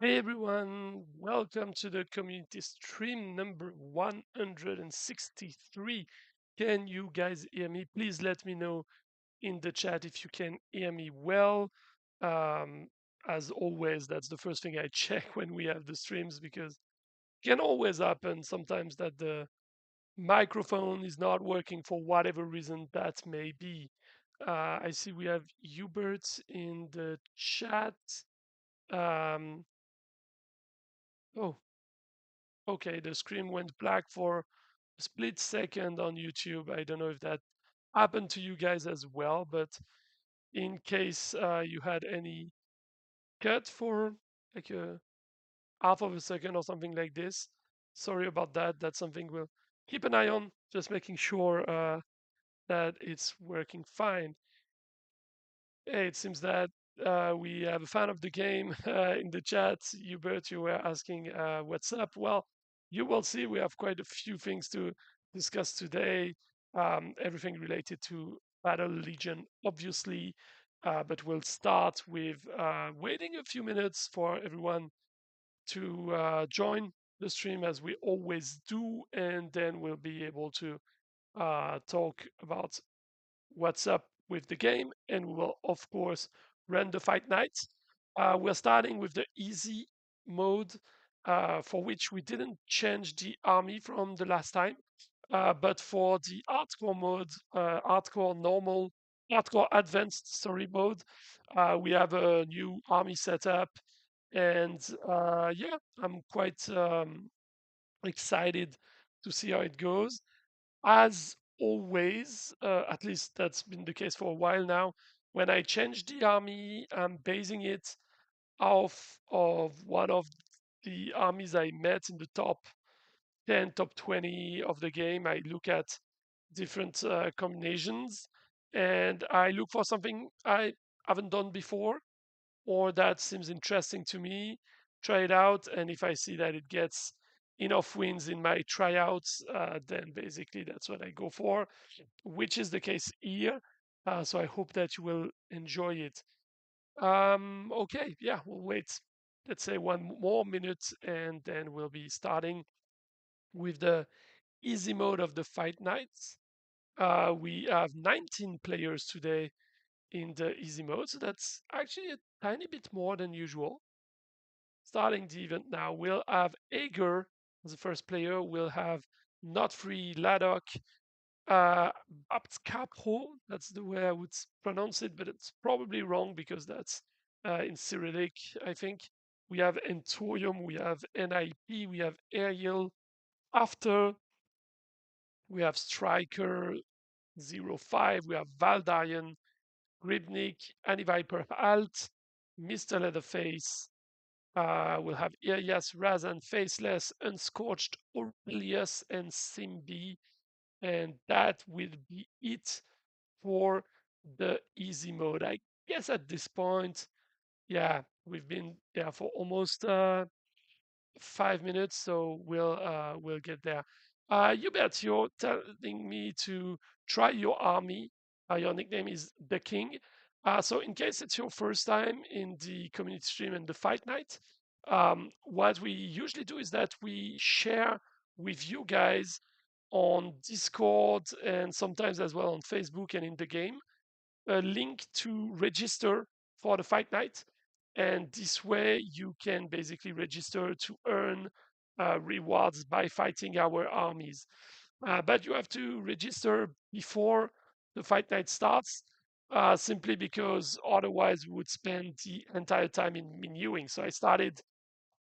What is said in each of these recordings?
Hey everyone, welcome to the community stream number 163. Can you guys hear me? Please let me know in the chat if you can hear me well. Um, as always, that's the first thing I check when we have the streams because it can always happen sometimes that the microphone is not working for whatever reason that may be. I see we have Hubert in the chat. Um, oh, Okay, the screen went black for a split second on YouTube. I don't know if that happened to you guys as well, but in case you had any cut for like a half of a second or something like this, sorry about that. That's something we'll keep an eye on, just making sure that it's working fine. Hey, it seems that we have a fan of the game in the chat. Hubert, you were asking what's up. Well, you will see we have quite a few things to discuss today. Everything related to Battle Legion, obviously. But we'll start with waiting a few minutes for everyone to join the stream as we always do, and then we'll be able to talk about what's up with the game, and we will, of course, run the fight nights. We're starting with the easy mode, for which we didn't change the army from the last time. But for the hardcore mode, hardcore normal, hardcore advanced, sorry, mode, we have a new army setup. And yeah, I'm quite excited to see how it goes. As always, at least that's been the case for a while now, when I change the army, I'm basing it off of one of the armies I met in the top 10, top 20 of the game. I look at different combinations and I look for something I haven't done before or that seems interesting to me, try it out. And if I see that it gets enough wins in my tryouts, then basically that's what I go for, which is the case here. So I hope that you will enjoy it. Okay, yeah, we'll wait, let's say, one more minute, and then we'll be starting with the easy mode of the fight nights. We have 19 players today in the easy mode, so that's actually a tiny bit more than usual. Starting the event now, we'll have Ager as the first player. We'll have Not Free, Ladok, uh, Aptkapro. That's the way I would pronounce it, but it's probably wrong because that's in Cyrillic, I think. We have Entorium, we have NIP, we have Ariel. After, we have Striker 05, we have Valdarian, Gribnik, Antiviper Alt, Mr. Leatherface, we'll have Irias, Razan, Faceless, Unscorched, Aurelius, and Simbi. And that will be it for the easy mode. I guess at this point, yeah, we've been there for almost 5 minutes, so we'll get there. Hubert, you're telling me to try your army. Your nickname is the King. So in case it's your first time in the community stream and the fight night, what we usually do is that we share with you guys on Discord and sometimes as well on Facebook and in the game a link to register for the fight night. And this way you can basically register to earn rewards by fighting our armies. But you have to register before the fight night starts, simply because otherwise we would spend the entire time in menuing. So I started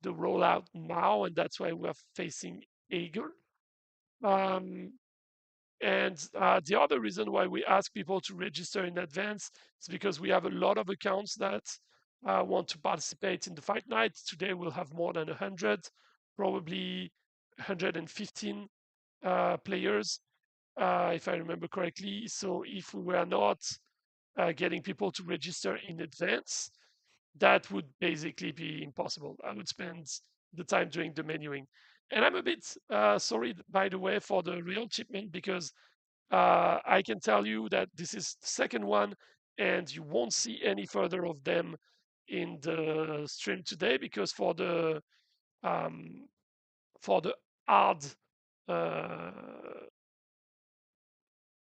the rollout now, and that's why we're facing Ager. Um, and the other reason why we ask people to register in advance is because we have a lot of accounts that want to participate in the fight night. Today we'll have more than 100, probably 115 players, if I remember correctly. So if we were not getting people to register in advance, that would basically be impossible. I would spend the time doing the menuing. And I'm a bit sorry, by the way, for the real shipment because I can tell you that this is the second one, and you won't see any further of them in the stream today, because for the um, hard uh,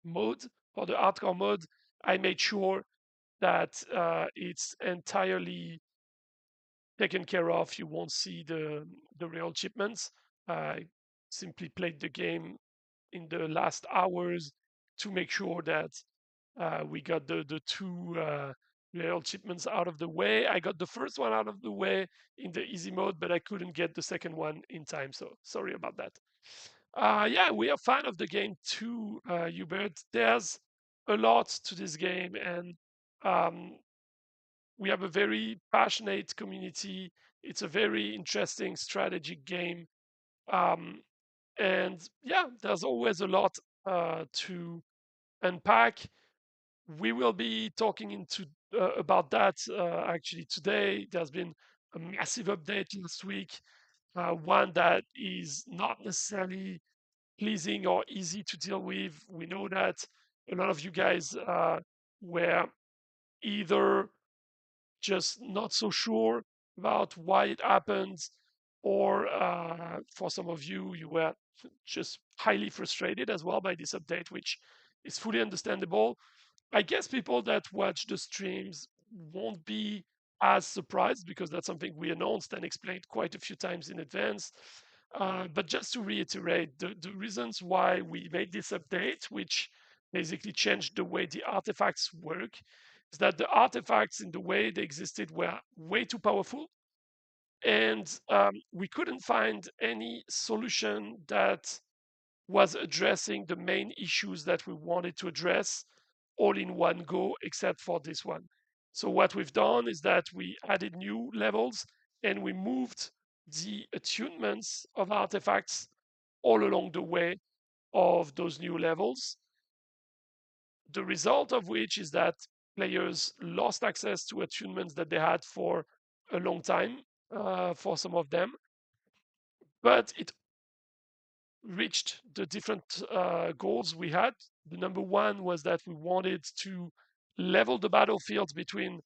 mode, for the hardcore mode, I made sure that it's entirely taken care of. You won't see the real shipments. I simply played the game in the last hours to make sure that we got the two real shipments out of the way. I got the first one out of the way in the easy mode, but I couldn't get the second one in time. So sorry about that. Yeah, we are fan of the game too, Hubert. There's a lot to this game, and um, we have a very passionate community. It's a very interesting strategic game. Um, and yeah, there's always a lot to unpack. We will be talking about that actually today. There's been a massive update last week, one that is not necessarily pleasing or easy to deal with. We know that a lot of you guys were either just not so sure about why it happened, or for some of you, you were just highly frustrated as well by this update, which is fully understandable. I guess people that watch the streams won't be as surprised, because that's something we announced and explained quite a few times in advance. But just to reiterate, the reasons why we made this update, which basically changed the way the artifacts work, is that the artifacts in the way they existed were way too powerful. And we couldn't find any solution that was addressing the main issues that we wanted to address all in one go, except for this one. So what we've done is that we added new levels, and we moved the attunements of artifacts all along the way of those new levels. The result of which is that players lost access to attunements that they had for a long time, for some of them, but it reached the different goals we had. The number one was that we wanted to level the battlefield between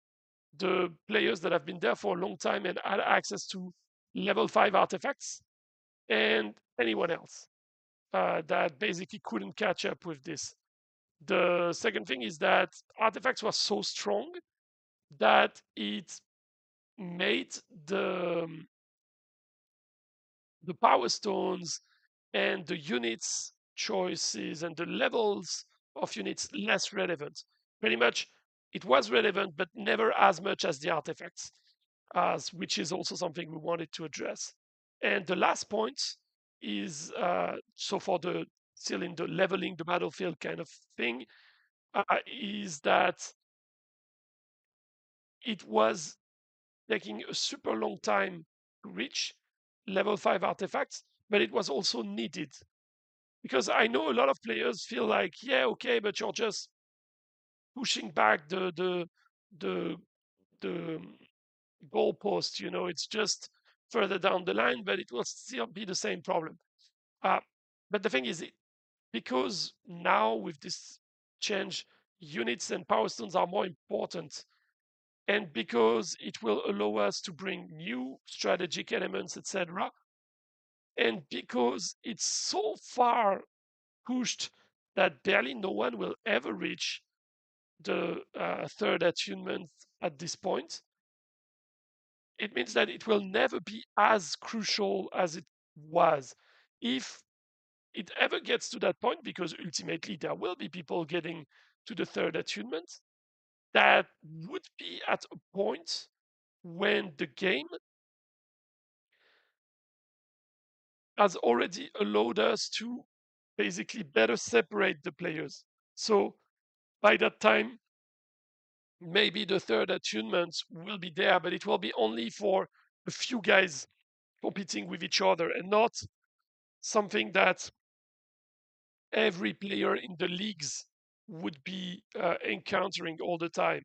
the players that have been there for a long time and had access to level 5 artifacts, and anyone else that basically couldn't catch up with this. The second thing is that artifacts were so strong that it made the the power stones and the units choices and the levels of units less relevant. Pretty much, it was relevant, but never as much as the artifacts, as which is also something we wanted to address. And the last point is so for the still in the leveling the battlefield kind of thing, is that it was taking a super long time to reach level 5 artifacts, but it was also needed. Because I know a lot of players feel like, yeah, okay, but you're just pushing back the the goalpost. You know, it's just further down the line, but it will still be the same problem. Uh, but the thing is, because now with this change, units and power stones are more important, and because it will allow us to bring new strategic elements, etc., and because it's so far pushed that barely no one will ever reach the third attunement at this point, it means that it will never be as crucial as it was. If it ever gets to that point, because ultimately there will be people getting to the third attunement, that would be at a point when the game has already allowed us to basically better separate the players. So by that time, maybe the third attunement will be there, but it will be only for a few guys competing with each other, and not something that every player in the leagues would be encountering all the time.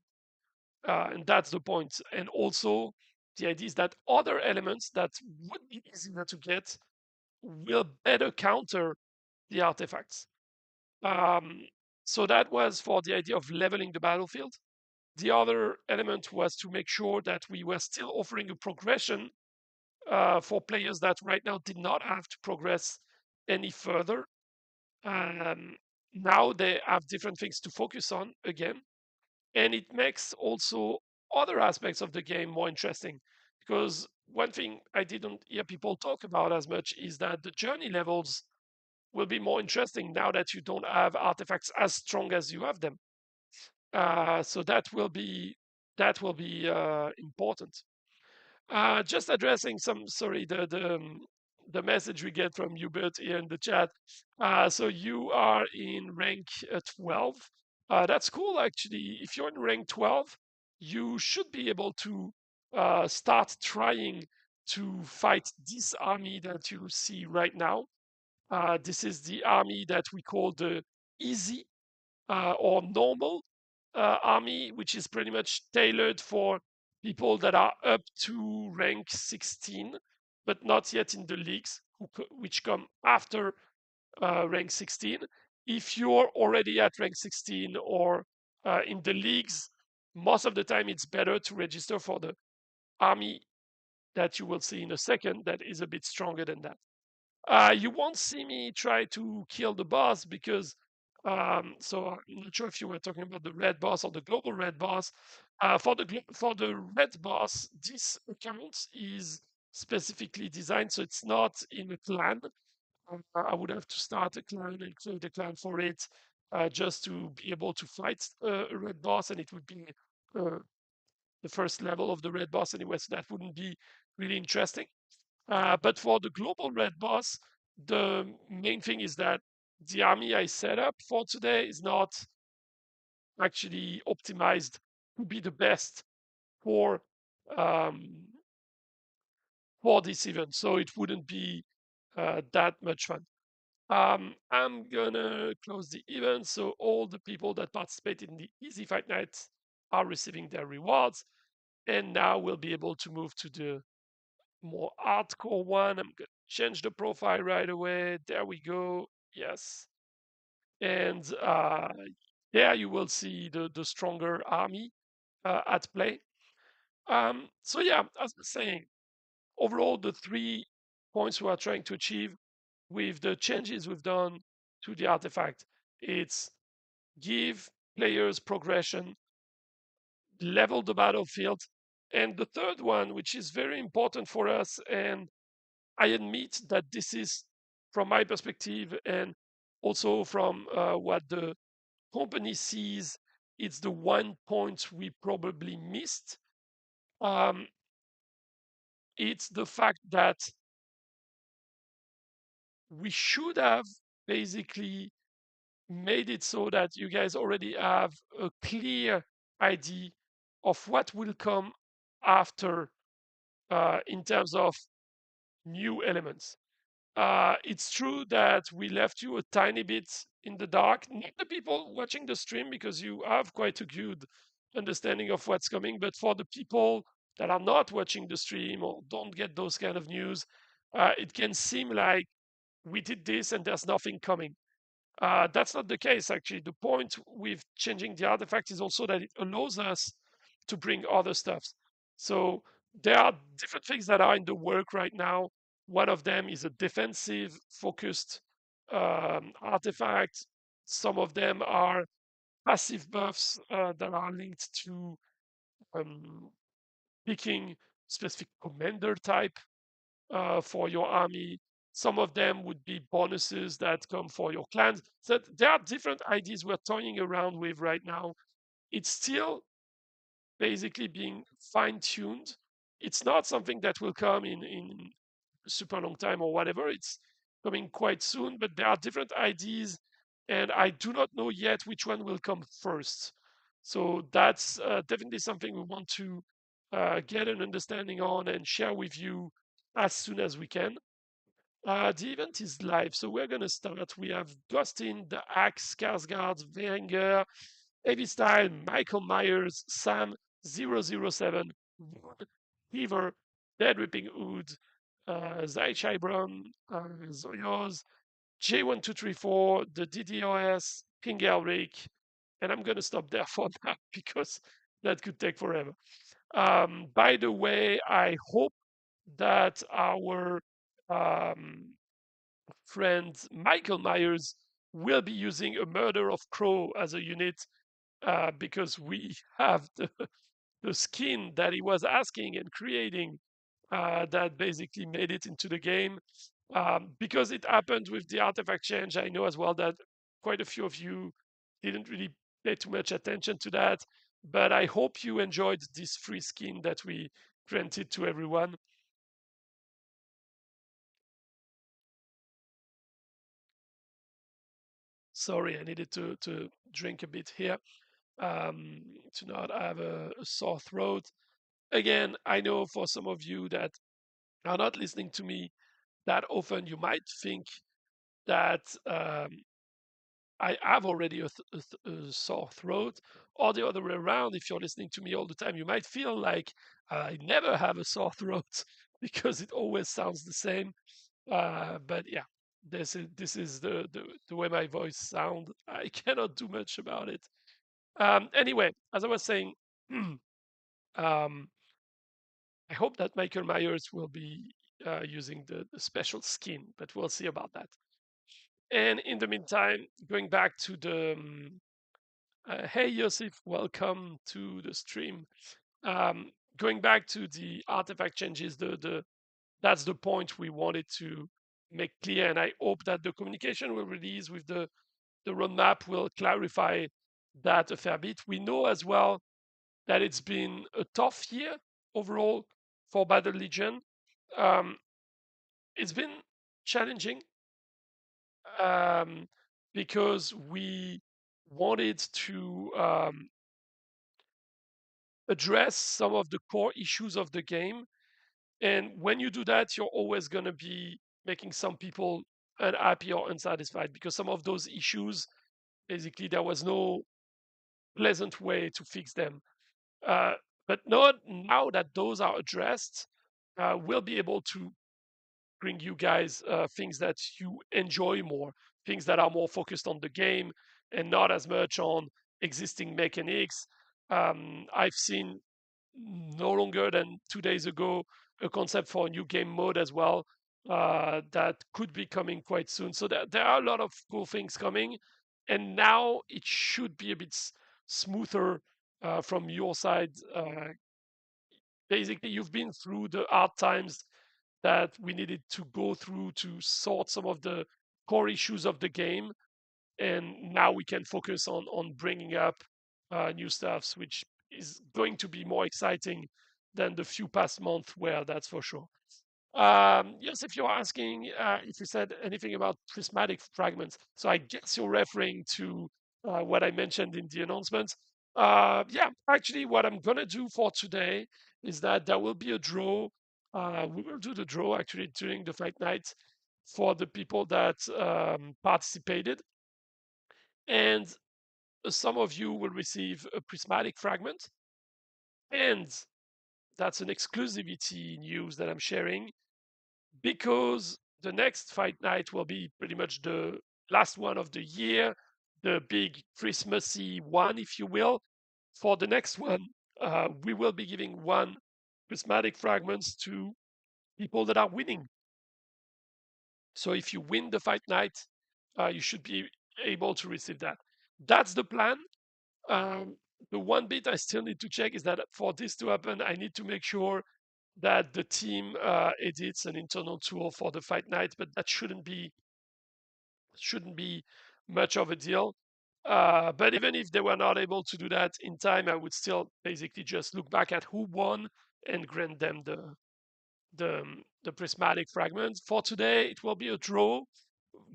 And that's the point. And also, the idea is that other elements that would be easier to get will better counter the artifacts. Um, so that was for the idea of leveling the battlefield. The other element was to make sure that we were still offering a progression for players that right now did not have to progress any further. Um, Now they have different things to focus on again, and it makes also other aspects of the game more interesting. Because one thing I didn't hear people talk about as much is that the journey levels will be more interesting now that you don't have artifacts as strong as you have them. So that will be important. Just addressing some, sorry, the message we get from Hubert here in the chat. So you are in rank 12. That's cool, actually. If you're in rank 12, you should be able to start trying to fight this army that you see right now. This is the army that we call the easy or normal army, which is pretty much tailored for people that are up to rank 16, but not yet in the leagues, which come after rank 16. If you're already at rank 16 or in the leagues, most of the time it's better to register for the army that you will see in a second that is a bit stronger than that. You won't see me try to kill the boss because, so I'm not sure if you were talking about the red boss or the global red boss. For the red boss, this account is specifically designed so it's not in a clan. I would have to start a clan and create a clan for it just to be able to fight a red boss, and it would be uh, the first level of the red boss anyway, so that wouldn't be really interesting. But for the global red boss, the main thing is that the army I set up for today is not actually optimized to be the best for um, for this event, so it wouldn't be that much fun. I'm gonna close the event, so all the people that participated in the Easy Fight Night are receiving their rewards, and now we'll be able to move to the more hardcore one. I'm gonna change the profile right away. There we go. Yes. And there you will see the stronger army at play. So yeah, as I was saying, overall the 3 points we are trying to achieve with the changes we've done to the artifact, it's give players progression, level the battlefield, and the third one, which is very important for us, and I admit that this is, from my perspective, and also from what the company sees, it's the 1 point we probably missed. Um, it's the fact that we should have basically made it so that you guys already have a clear idea of what will come after in terms of new elements. It's true that we left you a tiny bit in the dark. Not the people watching the stream, because you have quite a good understanding of what's coming, but for the people that are not watching the stream or don't get those kind of news, it can seem like we did this and there's nothing coming. That's not the case, actually. The point with changing the artifact is also that it allows us to bring other stuffs. So there are different things that are in the work right now. One of them is a defensive focused artifact. Some of them are passive buffs that are linked to um, picking specific commander type for your army. Some of them would be bonuses that come for your clans. So there are different ideas we're toying around with right now. It's still basically being fine tuned. It's not something that will come in a super long time or whatever. It's coming quite soon, but there are different ideas, and I do not know yet which one will come first. So that's definitely something we want to get an understanding on and share with you as soon as we can. The event is live, so we're gonna start. We have Ghostin, TheHack, skarsgård, Væringr, Heavystyle, Mykill Myerz, Sam007, Rune, Shiver, DeadReapingHood, ZyShybron, zOiOz, J1234, TheDDoS, King Elric, and I'm gonna stop there for now because that could take forever. By the way, I hope that our um, friend Mykill Myerz will be using a Murder of Crow as a unit because we have the skin that he was asking and creating that basically made it into the game. Because it happened with the artifact change, I know as well that quite a few of you didn't really pay too much attention to that. But I hope you enjoyed this free skin that we granted to everyone. Sorry, I needed to drink a bit here to not have a sore throat. Again, I know for some of you that are not listening to me that often, you might think that I have already a sore throat, or the other way around. If you're listening to me all the time, you might feel like I never have a sore throat because it always sounds the same. But yeah, this is the way my voice sounds. I cannot do much about it. Anyway, as I was saying, um, I hope that Mykill Myerz will be using the special skin, but we'll see about that. And in the meantime, going back to the hey Yosif, welcome to the stream. Going back to the artifact changes, the that's the point we wanted to make clear, and I hope that the communication we release with the roadmap will clarify that a fair bit. We know as well that it's been a tough year overall for Battle Legion. Um, it's been challenging um, because we wanted to address some of the core issues of the game. And when you do that, you're always going to be making some people unhappy or unsatisfied because some of those issues, basically, there was no pleasant way to fix them. Uh, but not now that those are addressed, we'll be able to bring you guys things that you enjoy more, things that are more focused on the game and not as much on existing mechanics. I've seen no longer than 2 days ago a concept for a new game mode as well that could be coming quite soon. So there are a lot of cool things coming, and now it should be a bit smoother from your side. Basically, you've been through the hard times that we needed to go through to sort some of the core issues of the game, and now we can focus on bringing up new stuffs, which is going to be more exciting than the few past months were, that's for sure. Yes, if you're asking if you said anything about prismatic fragments, so I guess you're referring to what I mentioned in the announcement. Yeah, actually, what I'm gonna do for today is that there will be a draw. We will do the draw actually during the fight night for the people that participated, and some of you will receive a prismatic fragment, and that's an exclusivity news that I'm sharing because the next fight night will be pretty much the last one of the year, the big Christmassy one, if you will. For the next one, we will be giving one prismatic fragments to people that are winning. So if you win the fight night, you should be able to receive that. That's the plan. Um, the one bit I still need to check is that for this to happen, I need to make sure that the team edits an internal tool for the fight night, but that shouldn't be much of a deal. But even if they were not able to do that in time, I would still basically just look back at who won and grant them the prismatic fragments. For today, it will be a draw.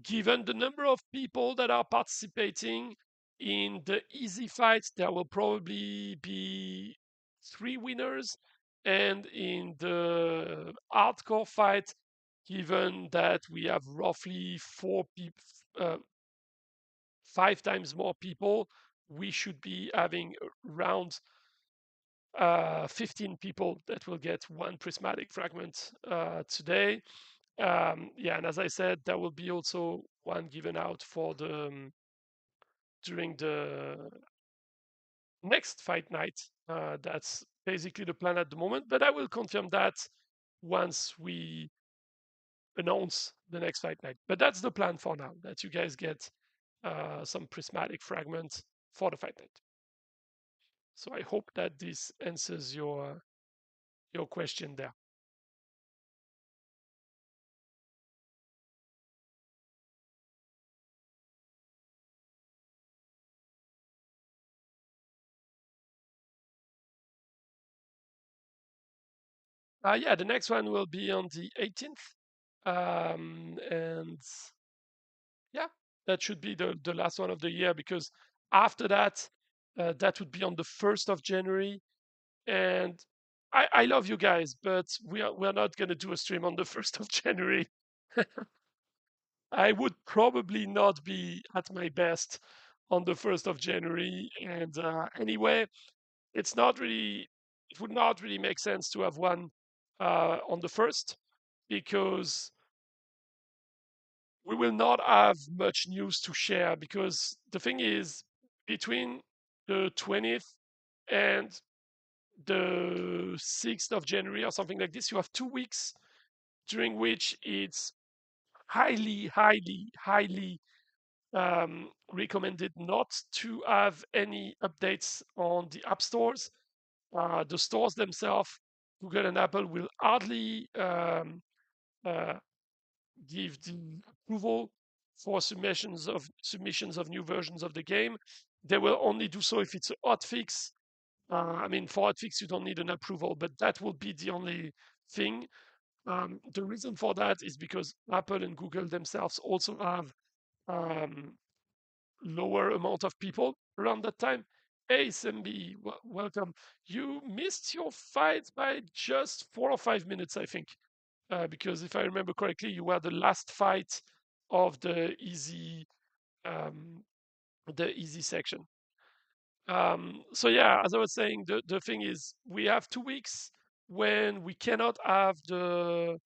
Given the number of people that are participating in the easy fights, there will probably be 3 winners. And in the hardcore fight, given that we have roughly 5 times more people, we should be having around 15 people that will get one prismatic fragment today. Yeah, and as I said, there will be also one given out for the during the next fight night. That's basically the plan at the moment, but I will confirm that once we announce the next fight night. But that's the plan for now, that you guys get some prismatic fragments for the fight night. So I hope that this answers your question there. Yeah, the next one will be on the 18th. And yeah, that should be the last one of the year, because after that, that would be on the 1st of January. And I love you guys, but we're not going to do a stream on the 1st of January. I would probably not be at my best on the 1st of January. And anyway, it would not really make sense to have one on the 1st, because we will not have much news to share. Because the thing is, between the 20th and the 6th of January or something like this, you have 2 weeks during which it's highly, highly, highly recommended not to have any updates on the app stores. The stores themselves, Google and Apple, will hardly uh, give the approval for submissions of new versions of the game. They will only do so if it's a hotfix. I mean, for hotfix, you don't need an approval, but that will be the only thing. The reason for that is because Apple and Google themselves also have um, lower amount of people around that time. Hey, Sembi, welcome. You missed your fight by just 4 or 5 minutes, I think, because if I remember correctly, you were the last fight of um, the easy section. So yeah, as I was saying, the thing is, we have 2 weeks when we cannot have the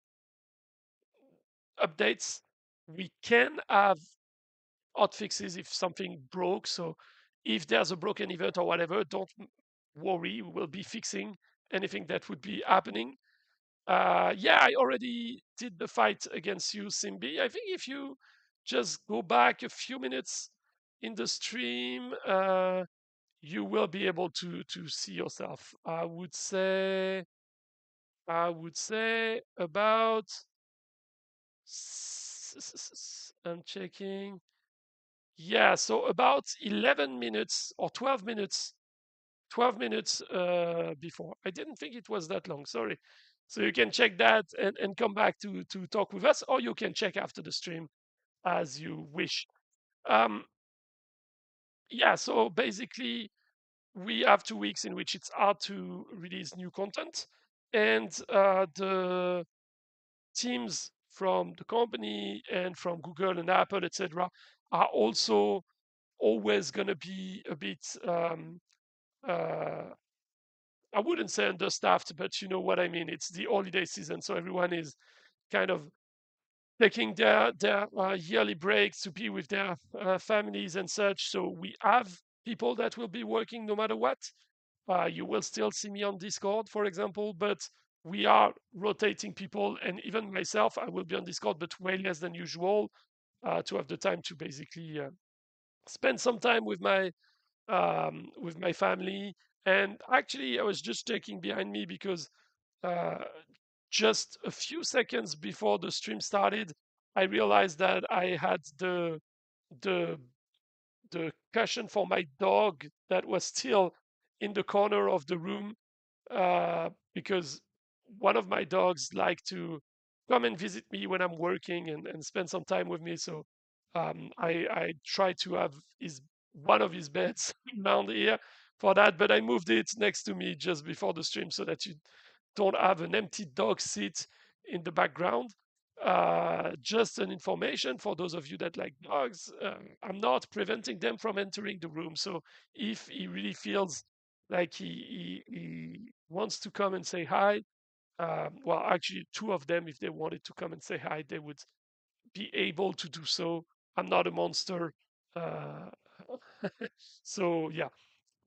updates. We can have hot fixes if something broke. So if there's a broken event or whatever, don't worry, we'll be fixing anything that would be happening. Yeah, I already did the fight against you, Simbi. I think if you just go back a few minutes in the stream, you will be able to see yourself. I would say about. I'm checking. Yeah, so about 11 minutes or 12 minutes, 12 minutes before. I didn't think it was that long, sorry. So you can check that and come back to talk with us, or you can check after the stream as you wish. Um, yeah, so basically, we have 2 weeks in which it's hard to release new content. And the teams from the company and from Google and Apple, etc., are also always going to be a bit uh, I wouldn't say understaffed, but you know what I mean. It's the holiday season, so everyone is kind of taking their yearly breaks to be with their families and such. So we have people that will be working no matter what. You will still see me on Discord, for example, but we are rotating people, and even myself, I will be on Discord, but way less than usual, to have the time to basically spend some time with my family. And actually, I was just checking behind me because uh, just a few seconds before the stream started, I realized that I had the the cushion for my dog that was still in the corner of the room, because one of my dogs like to come and visit me when I'm working and spend some time with me. So I try to have his one of his beds around here for that, but I moved it next to me just before the stream so that you don't have an empty dog seat in the background. Just an information for those of you that like dogs. I'm not preventing them from entering the room. So if he really feels like he wants to come and say hi, well, actually, two of them, if they wanted to come and say hi, they would be able to do so. I'm not a monster. Uh, so yeah.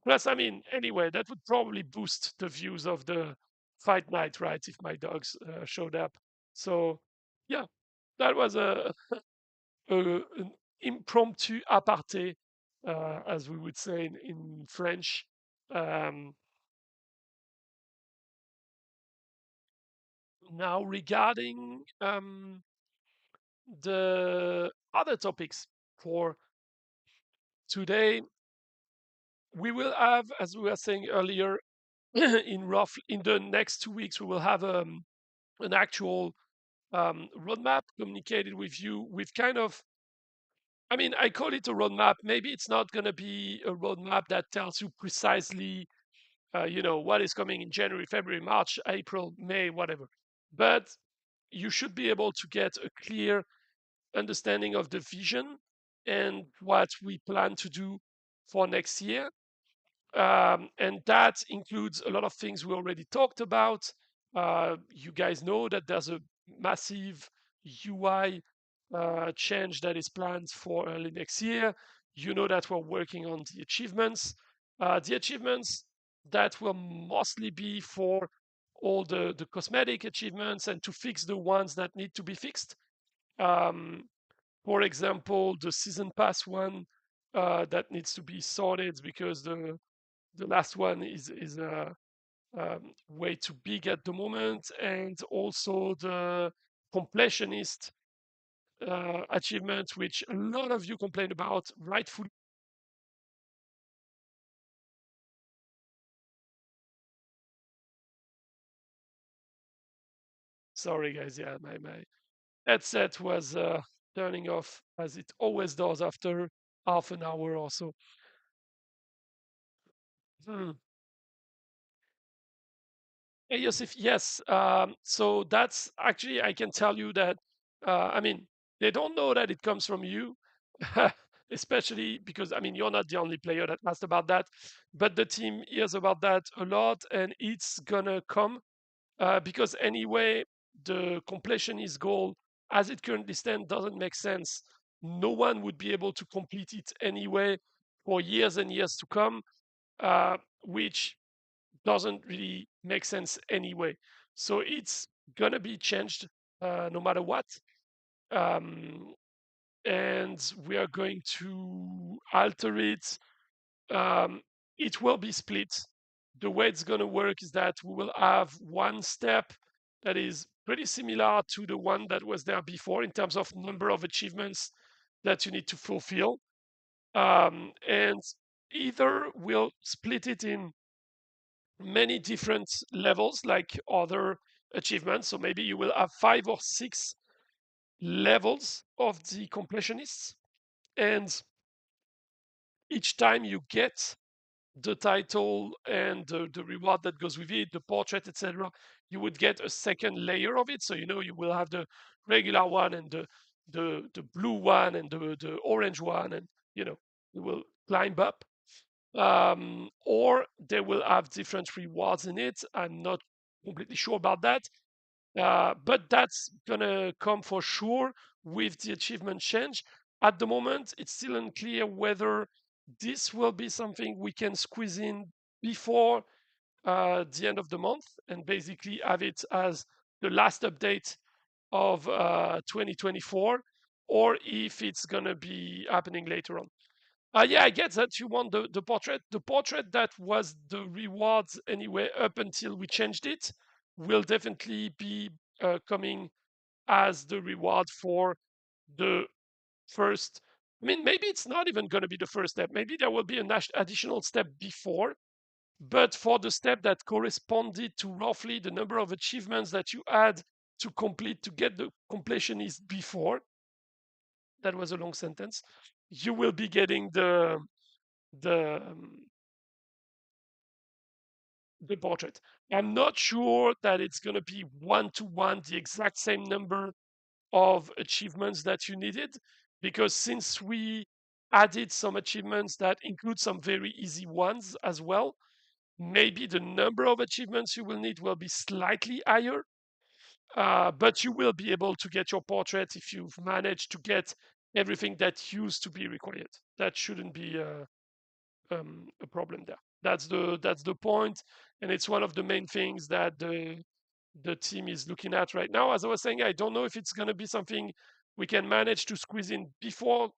Plus, I mean, anyway, that would probably boost the views of the fight night, right? If my dogs showed up. So, yeah, that was an impromptu aparté, as we would say in French. Um, Now, regarding the other topics for today, we will have, as we were saying earlier, in the next 2 weeks, we will have an actual roadmap communicated with you with kind of, I mean, I call it a roadmap. Maybe it's not going to be a roadmap that tells you precisely, what is coming in January, February, March, April, May, whatever. But you should be able to get a clear understanding of the vision and what we plan to do for next year. And that includes a lot of things we already talked about. You guys know that there's a massive UI change that is planned for early next year. You know that we're working on the achievements that will mostly be for all the cosmetic achievements and to fix the ones that need to be fixed. Um, for example, the season pass one that needs to be sorted because the last one is way too big at the moment, and also the completionist achievement, which a lot of you complain about, rightfully. Sorry, guys. Yeah, my headset was turning off as it always does after half an hour or so. Hmm. Hey, Yosif, yes. So that's actually, I can tell you that, I mean, they don't know that it comes from you, especially because, I mean, you're not the only player that asked about that, but the team hears about that a lot and it's gonna come because anyway, the completionist goal as it currently stands doesn't make sense. No one would be able to complete it anyway for years and years to come, which doesn't really make sense anyway. So it's gonna be changed no matter what. Um, and we are going to alter it. Um, it will be split. The way it's gonna work is that we will have one step that is pretty similar to the one that was there before in terms of number of achievements that you need to fulfill. And either we'll split it in many different levels like other achievements. So maybe you will have 5 or 6 levels of the completionists. And each time you get the title and the reward that goes with it, the portrait, etc., you would get a second layer of it. So you will have the regular one and the blue one and the orange one, and you will climb up. Or they will have different rewards in it. I'm not completely sure about that, but that's gonna come for sure with the achievement change. At the moment, it's still unclear whether this will be something we can squeeze in before the end of the month and basically have it as the last update of 2024, or if it's gonna be happening later on. Yeah, I get that you want the portrait. The portrait that was the rewards anyway up until we changed it will definitely be coming as the reward for the first. I mean, maybe it's not even going to be the first step. Maybe there will be an additional step before, but for the step that corresponded to roughly the number of achievements that you had to complete to get the completionist before, that was a long sentence, you will be getting the um, the portrait. I'm not sure that it's going to be one to one the exact same number of achievements that you needed, because since we added some achievements that include some very easy ones as well, maybe the number of achievements you will need will be slightly higher. But you will be able to get your portrait if you've managed to get everything that used to be required. That shouldn't be a problem there. That's the point, and it's one of the main things that the team is looking at right now. As I was saying, I don't know if it's going to be something we can manage to squeeze in before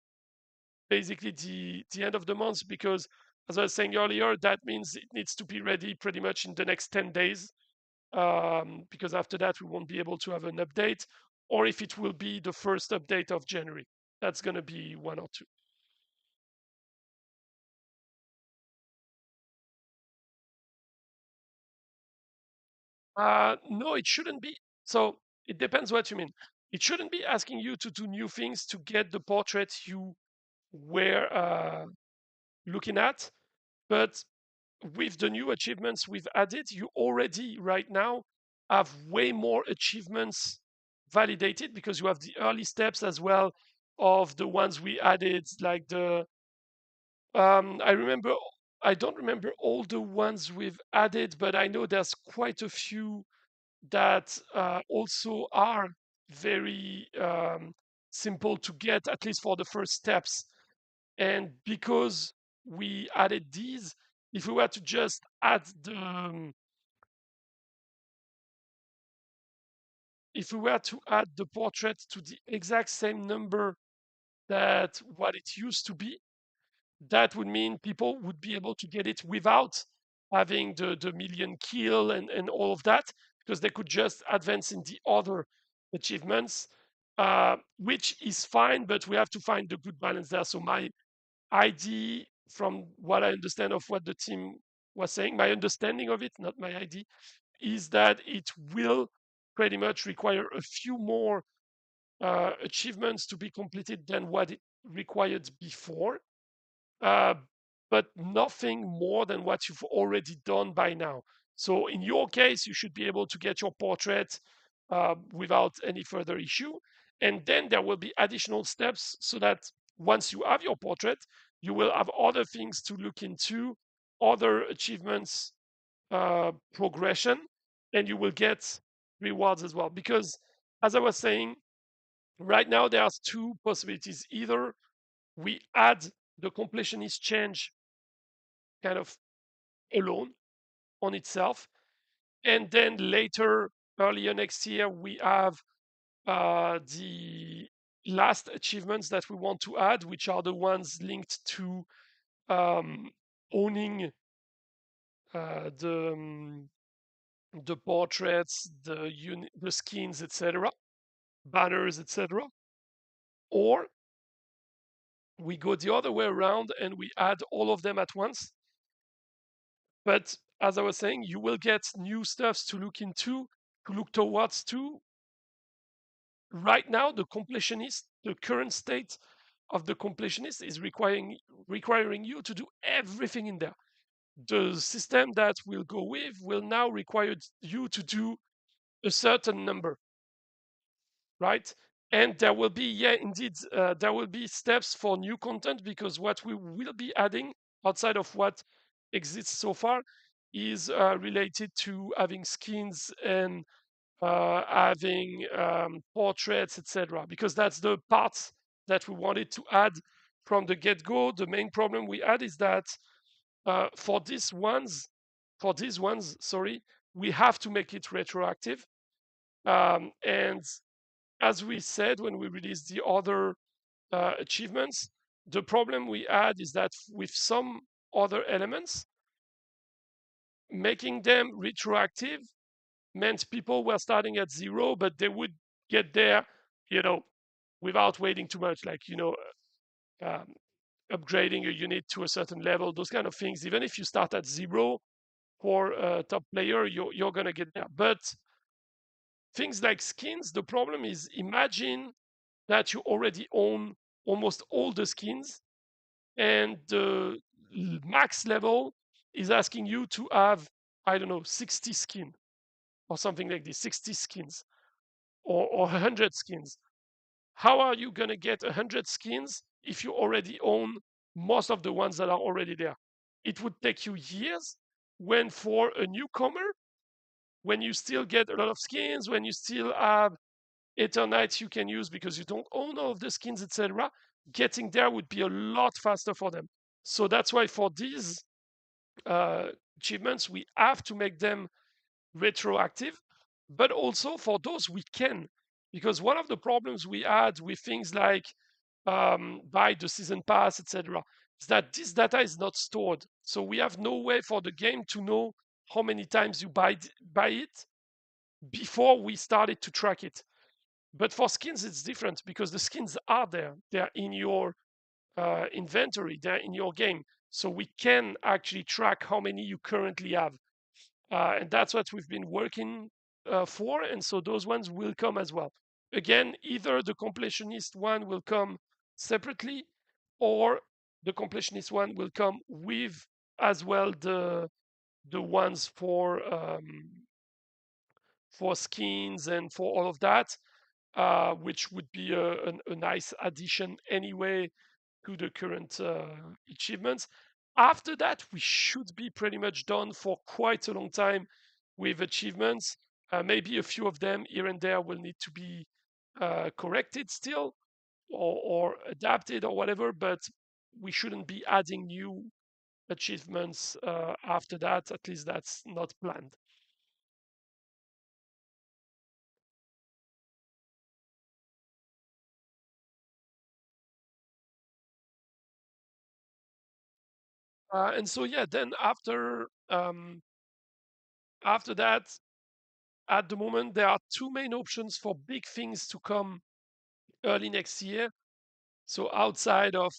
basically the end of the month, because as I was saying earlier, that means it needs to be ready pretty much in the next 10 days, because after that we won't be able to have an update, or if it will be the first update of January, that's going to be one or two. No, it shouldn't be. So it depends what you mean. It shouldn't be asking you to do new things to get the portraits you were looking at. But with the new achievements we've added, you already right now have way more achievements validated, because you have the early steps as well of the ones we added, like the I remember, I don't remember all the ones we've added, but I know there's quite a few that also are very simple to get, at least for the first steps. And because we added these, if we were to just add if we were to add the portrait to the exact same number that what it used to be, that would mean people would be able to get it without having the million kill and all of that, because they could just advance in the other achievements, which is fine, but we have to find the good balance there. So my idea, from what I understand of what the team was saying, my understanding of it, not my idea, is that it will pretty much require a few more achievements to be completed than what it required before, uh, but nothing more than what you've already done by now. So in your case, you should be able to get your portrait without any further issue. And then there will be additional steps, so that once you have your portrait, you will have other things to look into, other achievements progression, and you will get rewards as well. Because as I was saying, right now there's two possibilities. Either we add the completionist change kind of alone on itself, and then later, earlier next year, we have the last achievements that we want to add, which are the ones linked to um, owning the portraits, the skins, etc., banners, etc. Or we go the other way around and we add all of them at once. But as I was saying, you will get new stuffs to look into, to look towards too. Right now, the current state of the completionist is requiring you to do everything in there. The system that we'll go with will now require you to do a certain number, right? And there will be, yeah, indeed, there will be steps for new content, because what we will be adding outside of what exists so far is related to having skins and having portraits, etc. Because that's the part that we wanted to add from the get-go. The main problem we had is that for these ones, sorry, we have to make it retroactive. And as we said when we released the other achievements, the problem we had is that with some other elements, making them retroactive meant people were starting at zero, but they would get there, you know, without waiting too much, like, um, upgrading a unit to a certain level, those kind of things. Even if you start at zero for a top player, you're going to get there. But things like skins, the problem is, imagine that you already own almost all the skins, and the max level is asking you to have, I don't know, 60 skin or something like this, 60 skins or 100 skins. How are you going to get 100 skins if you already own most of the ones that are already there? It would take you years, when for a newcomer, when you still get a lot of skins, when you still have Eternites you can use because you don't own all of the skins, etc., getting there would be a lot faster for them. So that's why for these uh, achievements, we have to make them retroactive, but also for those we can, because one of the problems we had with things like buy the season pass, etc., is that this data is not stored. So we have no way for the game to know how many times you buy it before we started to track it. But for skins, it's different because the skins are there. They're in your inventory. They're in your game. So we can actually track how many you currently have. And that's what we've been working for. And so those ones will come as well. Again, either the completionist one will come separately, or the completionist one will come with as well the ones for skins and for all of that, which would be a nice addition anyway to the current achievements. After that, we should be pretty much done for quite a long time with achievements. Maybe a few of them here and there will need to be corrected still, or adapted or whatever, but we shouldn't be adding new achievements after that. At least that's not planned. And so yeah, then after that, at the moment there are two main options for big things to come early next year. So outside of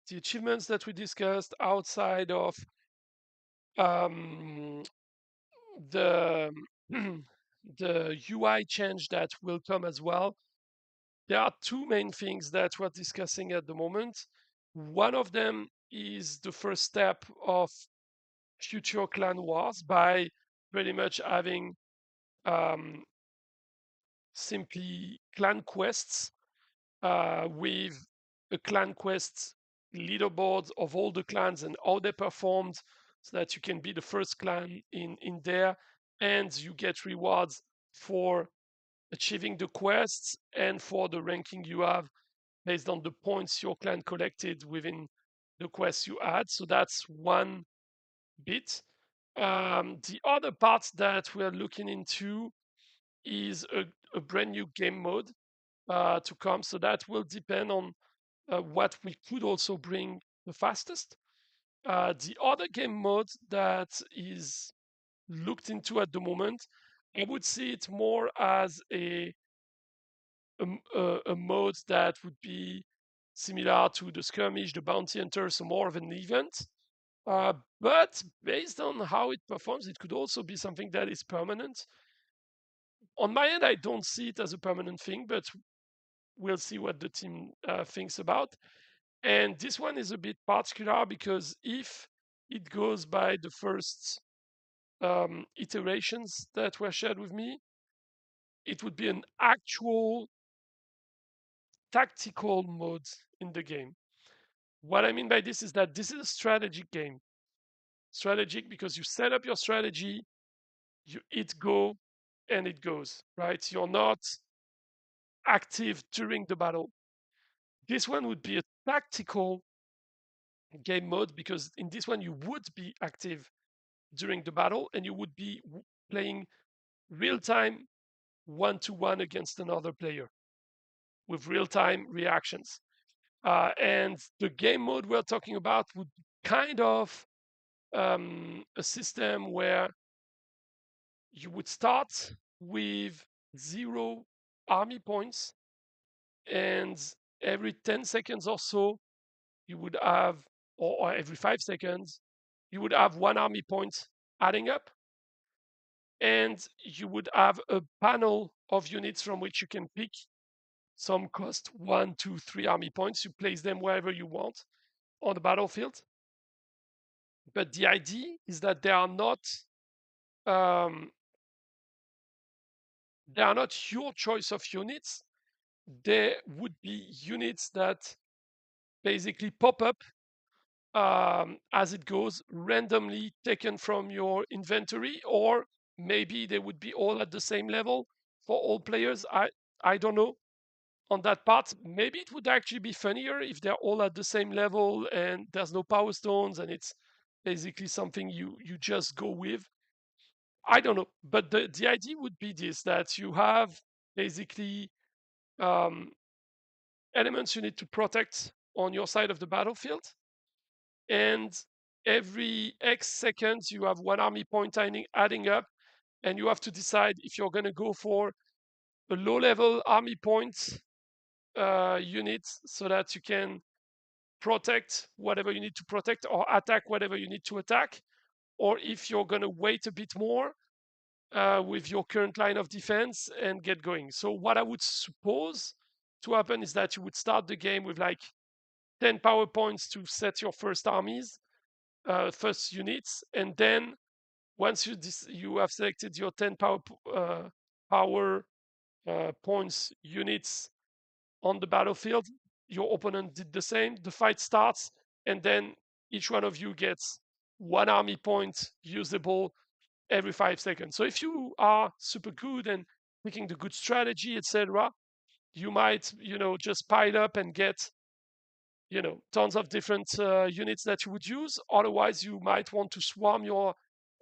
the achievements that we discussed, outside of um, the the UI change that will come as well, there are two main things that we're discussing at the moment. One of them is the first step of future clan wars by pretty much having um, simply clan quests with a clan quest leaderboard of all the clans and how they performed, so that you can be the first clan in there, and you get rewards for achieving the quests and for the ranking you have based on the points your clan collected within the quests you had. So that's one bit. The other part that we're looking into is a brand new game mode to come. So that will depend on what we could also bring the fastest. The other game mode that is looked into at the moment, I would see it more as a mode that would be similar to the skirmish, the bounty hunter, so more of an event. But based on how it performs, it could also be something that is permanent. On my end, I don't see it as a permanent thing, but we'll see what the team thinks about. And this one is a bit particular because if it goes by the first iterations that were shared with me, it would be an actual tactical mode in the game. What I mean by this is that this is a strategic game. Strategic because you set up your strategy, you hit go, and it goes, right? You're not active during the battle. This one would be a tactical game mode because in this one you would be active during the battle and you would be playing real time one to one against another player with real time reactions. And the game mode we're talking about would be kind of a system where you would start with 0 army points, and every 10 seconds or so, you would have, or every 5 seconds, you would have 1 army point adding up, and you would have a panel of units from which you can pick. Some cost 1, 2, 3 army points. You place them wherever you want on the battlefield. But the idea is that um, they are not your choice of units. There would be units that basically pop up as it goes, randomly taken from your inventory, or maybe they would be all at the same level for all players. I don't know on that part. Maybe it would actually be funnier if they're all at the same level and there's no power stones and it's basically something you just go with. I don't know, but the idea would be this: that you have basically um, elements you need to protect on your side of the battlefield, and every X seconds you have one army point adding up, and you have to decide if you're going to go for a low-level army point unit so that you can protect whatever you need to protect or attack whatever you need to attack, or if you're going to wait a bit more with your current line of defense and get going. So what I would suppose to happen is that you would start the game with like 10 power points to set your first armies, first units, and then once you have selected your 10 power points units on the battlefield, your opponent did the same. The fight starts, and then each one of you gets one army point usable every 5 seconds. So if you are super good and picking the good strategy, etc., you might, just pile up and get, tons of different units that you would use. Otherwise, you might want to swarm your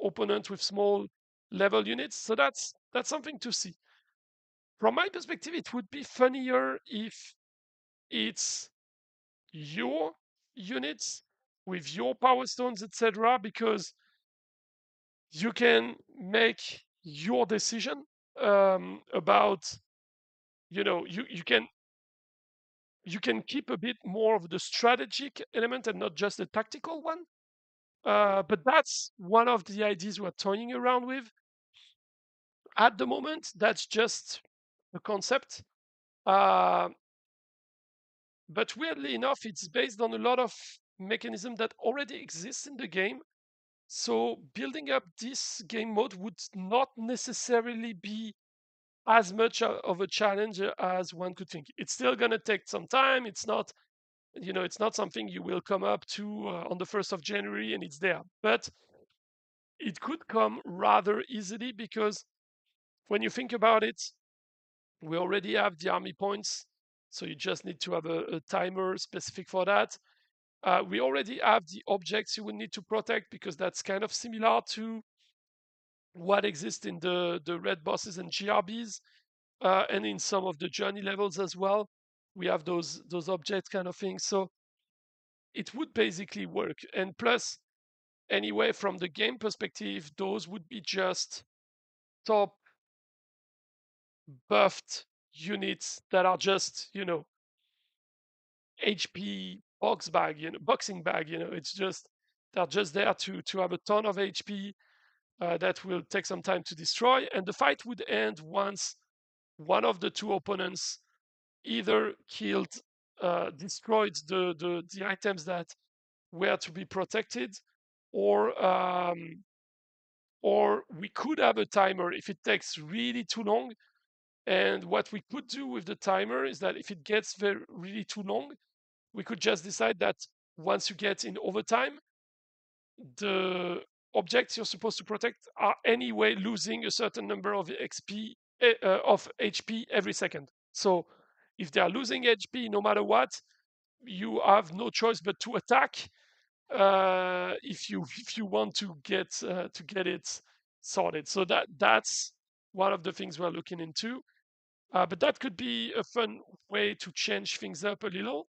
opponent with small level units. So that's something to see. From my perspective, it would be funnier if it's your units with your power stones, etc., because you can make your decision about, you can keep a bit more of the strategic element and not just the tactical one. But that's one of the ideas we're toying around with at the moment. That's just a concept. But weirdly enough, it's based on a lot of mechanism that already exists in the game. So building up this game mode would not necessarily be as much of a challenge as one could think. It's still going to take some time. It's not, it's not something you will come up to on the 1st of January and it's there. But it could come rather easily because when you think about it, we already have the army points. So you just need to have a timer specific for that. We already have the objects you would need to protect because that's kind of similar to what exists in the red bosses and GRBs, and in some of the journey levels as well. We have those object kind of things. So it would basically work. And plus, anyway, from the game perspective, those would be just top buffed units that are just, HP boxing bag, it's just, they're just there to have a ton of HP that will take some time to destroy. And the fight would end once one of the two opponents either destroyed the items that were to be protected, or we could have a timer if it takes really too long. And what we could do with the timer is that if it gets really too long, we could just decide that once you get in overtime, the objects you're supposed to protect are anyway losing a certain number of of HP every second. So if they are losing HP no matter what, you have no choice but to attack if you want to get it sorted. So that's one of the things we're looking into. But that could be a fun way to change things up a little.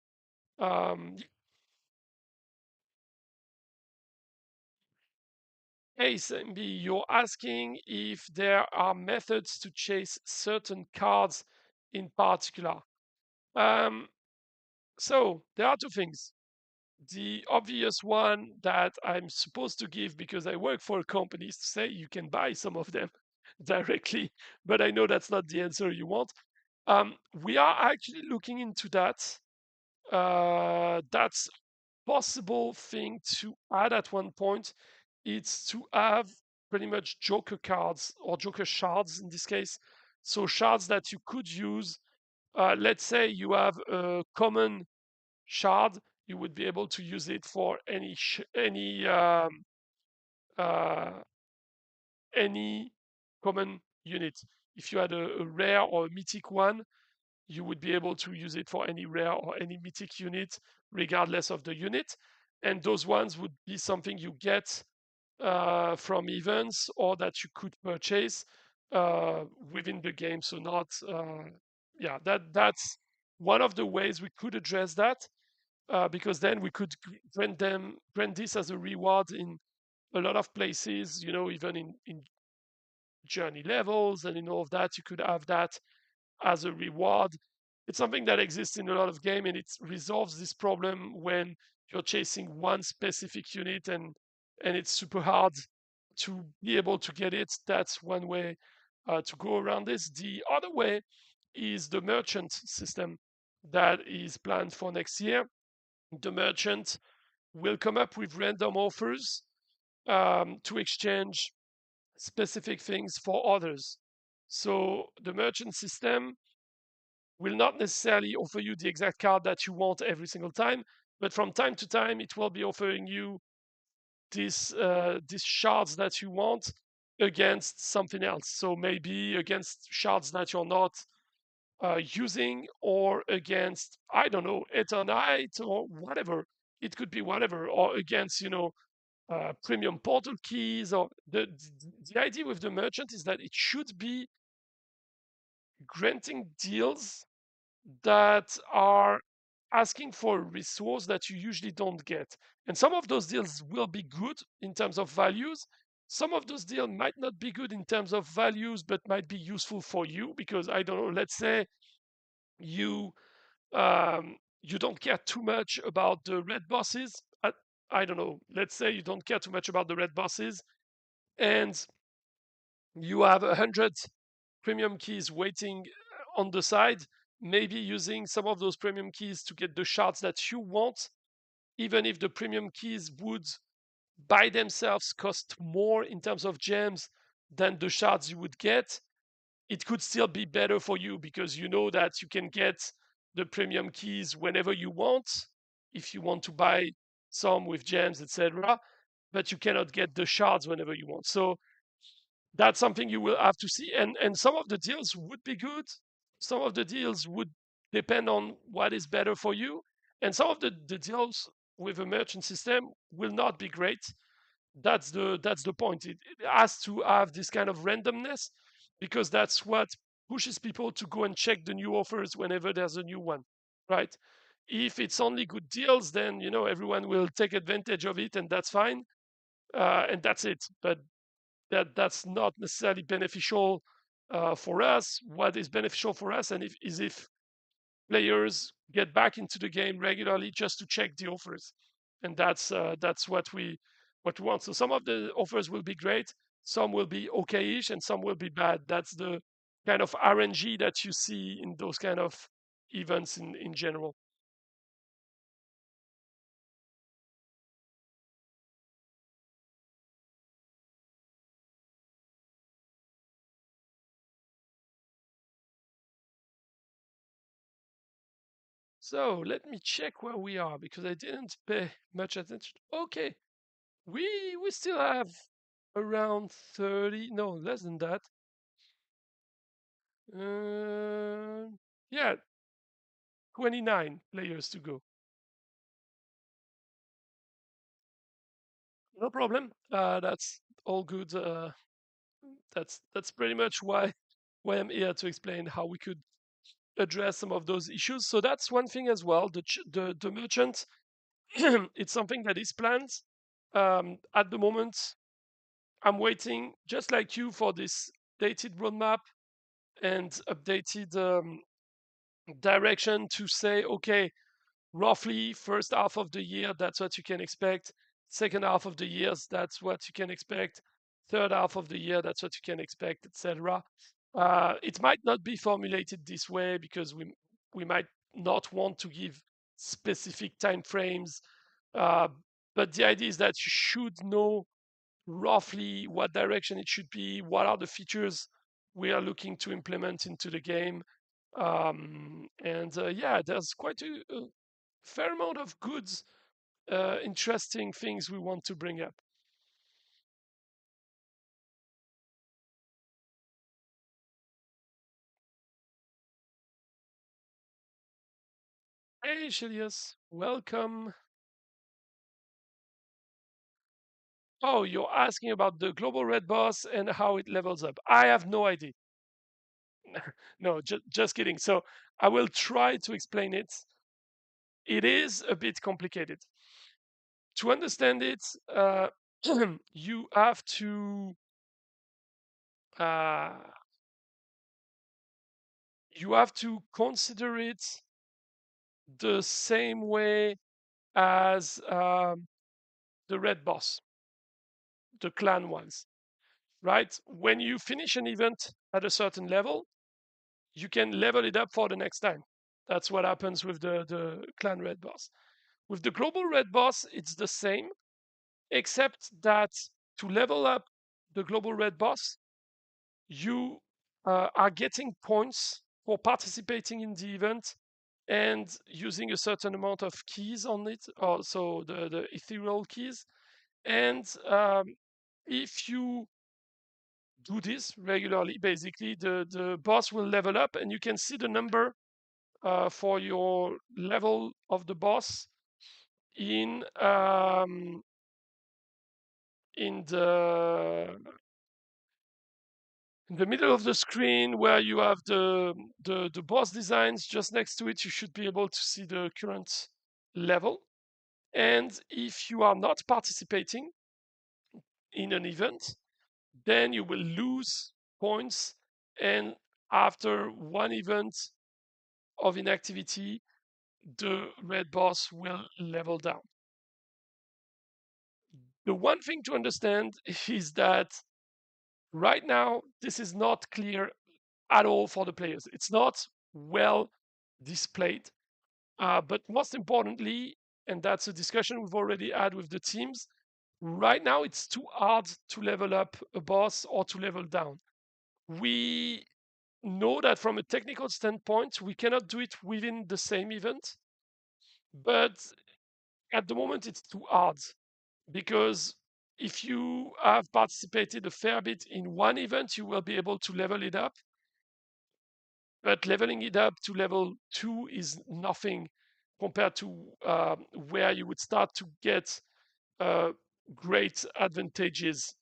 Hey, Sambi, you're asking if there are methods to chase certain cards in particular. Um, so there are two things. The obvious one that I'm supposed to give because I work for a company is to say you can buy some of them directly, but I know that's not the answer you want. We are actually looking into that. That's possible thing to add at one point. It's to have pretty much Joker cards or Joker shards in this case. So shards that you could use. Let's say you have a common shard, you would be able to use it for uh, any common unit. If you had a rare or a mythic one, you would be able to use it for any rare or any mythic unit, regardless of the unit. and those ones would be something you get from events or that you could purchase within the game. So not, yeah, that's one of the ways we could address that, because then we could grant this as a reward in a lot of places. Even in journey levels and in all of that, you could have that as a reward. It's something that exists in a lot of game, and it resolves this problem when you're chasing one specific unit and it's super hard to be able to get it. That's one way to go around this. The other way is the merchant system that is planned for next year. The merchant will come up with random offers to exchange specific things for others. So the merchant system will not necessarily offer you the exact card that you want every single time, but from time to time it will be offering you these shards that you want against something else. So maybe against shards that you're not using, or against, I don't know, Eternite or whatever. It could be whatever, or against premium portal keys. Or the idea with the merchant is that it should be granting deals that are asking for a resource that you usually don't get. And some of those deals will be good in terms of values. Some of those deals might not be good in terms of values, but might be useful for you because, I don't know, let's say you you don't care too much about the red bosses. I don't know. Let's say you don't care too much about the red bosses, and you have 100 premium keys waiting on the side. Maybe using some of those premium keys to get the shards that you want, even if the premium keys would by themselves cost more in terms of gems than the shards you would get, it could still be better for you because you know that you can get the premium keys whenever you want if you want to buy some with gems, etc. But you cannot get the shards whenever you want. So that's something you will have to see. And some of the deals would be good. Some of the deals would depend on what is better for you. And some of the deals with a merchant system will not be great. That's the point. It has to have this kind of randomness because that's what pushes people to go and check the new offers whenever there's a new one, right? If it's only good deals, then everyone will take advantage of it, and that's fine, and that's it. But that's not necessarily beneficial for us. What is beneficial for us is if players get back into the game regularly just to check the offers, and that's what we want. So some of the offers will be great, some will be okay-ish, and some will be bad. That's the kind of RNG that you see in those kind of events in general. So let me check where we are because I didn't pay much attention. Okay, we still have around 30, no, less than that. Yeah, 29 players to go. No problem. That's all good. That's pretty much why I'm here to explain how we could address some of those issues. So that's one thing as well. The merchant, it's something that is planned. At the moment, I'm waiting, just like you, for this updated roadmap and updated direction to say, okay, roughly first half of the year, that's what you can expect. Second half of the years, that's what you can expect. Third half of the year, that's what you can expect, etc. It might not be formulated this way because we might not want to give specific time frames. Uh, but the idea is that you should know roughly what direction it should be, what are the features we are looking to implement into the game. And yeah, there's quite a fair amount of good, interesting things we want to bring up. Hey, Shilius, welcome. Oh, you're asking about the global red boss and how it levels up. I have no idea. No, just kidding. So I will try to explain it. It is a bit complicated. To understand it, you have to uh, consider it the same way as the red boss, the clan ones, right? When you finish an event at a certain level, you can level it up for the next time. That's what happens with the clan red boss. With the global red boss, it's the same, except that to level up the global red boss, you are getting points for participating in the event and using a certain amount of keys on it, also the ethereal keys. And if you do this regularly, basically, the boss will level up, and you can see the number for your level of the boss in in the in the middle of the screen where you have the boss designs. Just next to it, you should be able to see the current level. And if you are not participating in an event, then you will lose points. And after one event of inactivity, the red boss will level down. The one thing to understand is that right now, this is not clear at all for the players. It's not well displayed. But most importantly, and that's a discussion we've already had with the teams, right now it's too hard to level up a boss or to level down. We know that from a technical standpoint, we cannot do it within the same event, but at the moment it's too hard because if you have participated a fair bit in one event, you will be able to level it up. But leveling it up to level 2 is nothing compared to where you would start to get uh, great advantages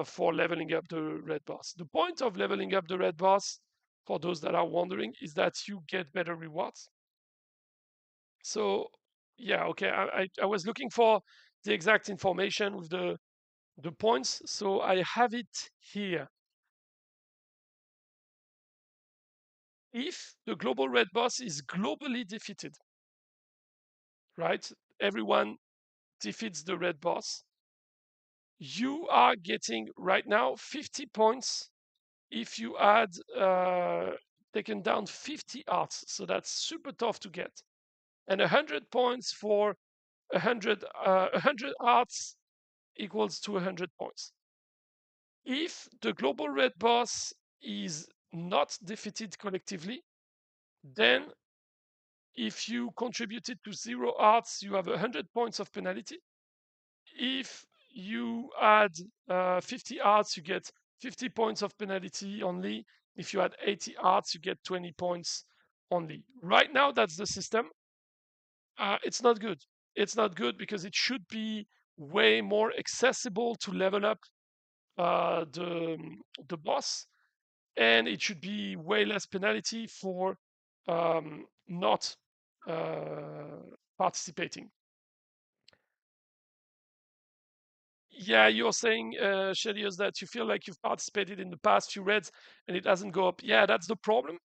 for leveling up the red boss. The point of leveling up the red boss, for those that are wondering, is that you get better rewards. So, yeah, okay, I was looking for the exact information with the points, so I have it here. If the global red boss is globally defeated, right? Everyone defeats the red boss. You are getting right now 50 points if you had taken down 50 arts. So that's super tough to get. And 100 points for 100 arts equals to 100 points. If the global red boss is not defeated collectively, then if you contributed to 0 arts, you have 100 points of penalty. If you add 50 arts, you get 50 points of penalty only. If you add 80 arts, you get 20 points only. Right now, that's the system. It's not good. It's not good because it should be way more accessible to level up the boss, and it should be way less penalty for not participating. Yeah, you're saying, Shelios, that you feel like you've participated in the past few raids and it doesn't go up. Yeah, that's the problem.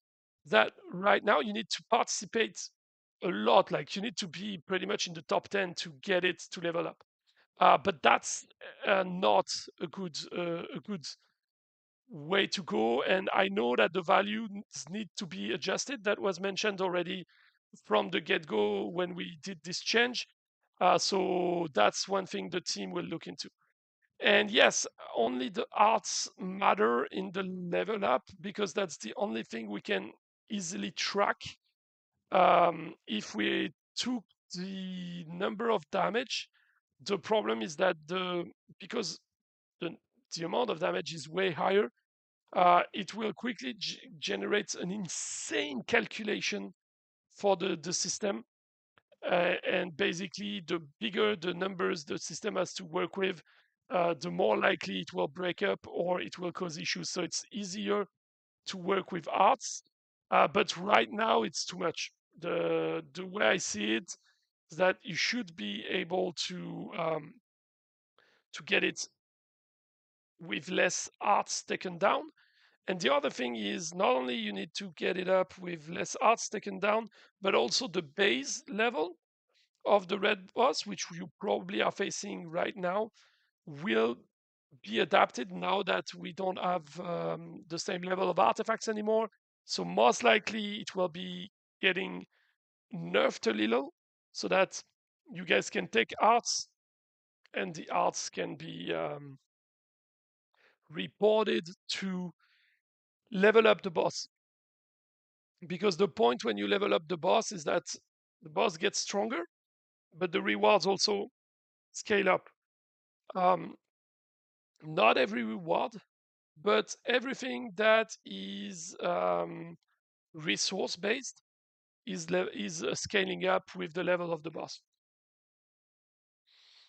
That right now you need to participate a lot. Like you need to be pretty much in the top 10 to get it to level up. But that's not a good way to go. And I know that the values need to be adjusted. That was mentioned already from the get-go when we did this change. So that's one thing the team will look into. And yes, only the arts matter in the level up because that's the only thing we can easily track. If we took the number of damage, the problem is that because the, the amount of damage is way higher, it will quickly generate an insane calculation for the system. And basically, the bigger the numbers the system has to work with, the more likely it will break up or it will cause issues. So it's easier to work with arts, but right now it's too much. The way I see it is that you should be able to get it with less arts taken down. And the other thing is not only you need to get it up with less arts taken down, but also the base level of the red boss, which you probably are facing right now, will be adapted now that we don't have the same level of artifacts anymore. So most likely it will be getting nerfed a little so that you guys can take arts and the arts can be reported to level up the boss. Because the point when you level up the boss is that the boss gets stronger, but the rewards also scale up. Um, not every reward, but everything that is resource based is scaling up with the level of the boss.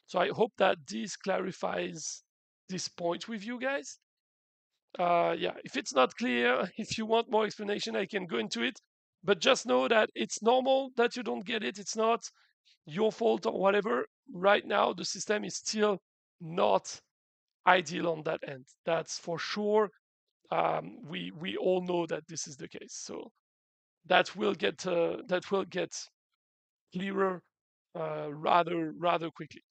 So I hope that this clarifies this point with you guys. Yeah, if it's not clear, if you want more explanation, I can go into it. But just know that it's normal that you don't get it. It's not your fault or whatever. Right now, the system is still not ideal on that end. That's for sure. We all know that this is the case. So that will get clearer rather quickly.